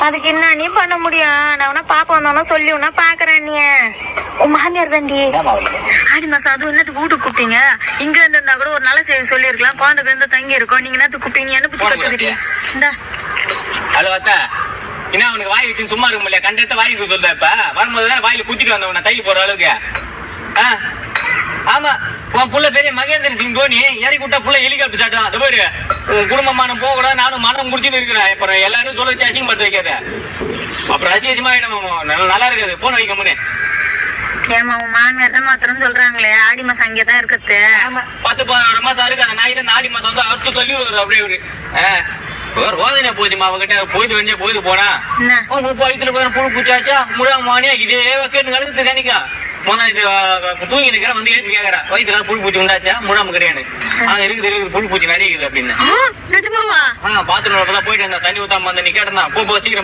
அதுக்கு என்ன நீ பண்ண முடியும்? நான் உன பாப்பா வந்தோன்னா சொல்லி உன்னா பாக்குறேன். நீ உன் மாமியார் தாண்டி. ஆடி மாசம் அதுவும் என்னத்துக்கு வீட்டுக்கு கூப்பிட்டீங்க? இங்க இருந்தா கூட ஒரு நல்ல செய்தி சொல்லி இருக்கலாம். குழந்தைக்கு இருந்து தங்கி இருக்கோம். நீங்க என்னத்துக்கு கூப்பிட்டீங்க? நீ என்ன பிடிச்சி கத்துக்கிட்டீ? இந்தா ஹலோ அத்தா, என்ன அவனுக்கு வாய் வச்சு சும்மா இருக்க முடியல? கண்டக்டர் வாய் சொல்ற இப்ப வரும்போது வாயில குத்திட்டு வந்தவன தைக்க போற அளவுக்கு. ஆமா, உன் புள்ள பெரிய மகேந்திர சிங் தோனி இறக்கி விட்டா புள்ள ஹெலிகாப்டர் சாட்டு தான். அது பேரு உன் குடும்பமான போக கூட நானும் மனம் முடிச்சுட்டு இருக்கிறேன். அப்புறம் எல்லாரும் சொல்ல வச்சு அசிங்கப்படுத்த வைக்காத. அப்புறம் அசிங்கமா நல்லா இருக்காது. போன் வைக்க முடியும். ஏமா உன் மாமியார் தான் மாத்திரம் சொல்றாங்களே ஆடி மாசம் அங்கேதான் இருக்குது. 10-11 மாசம் இருக்கு. அந்த நாய் தான் ஆடி மாசம் வந்து அடுத்து சொல்லி விடுறாரு. அப்படியே ஒரு ரோதனை போச்சுமா அவகிட்ட. போயிட்டு வந்து போயிட்டு போனா வயிற்றுல போய் புழு பூச்சாச்சா முழாமானியா இதே கேட்டு கழுத்து கணிக்கா தூங்கி இருக்கிற வந்து ஏற்று கேட்கறா வயிற்றுல புழு பூச்சி உண்டாச்சா முழாம கிடையாது. இருக்குது புழு பூச்சி நிறைய இருக்குது அப்படின்னு. நிஜமாவா? பாத்ரூம் போயிட்டு இருந்தா தண்ணி ஊத்தாம அந்த நீ கேட்டா போ சீக்கிரம்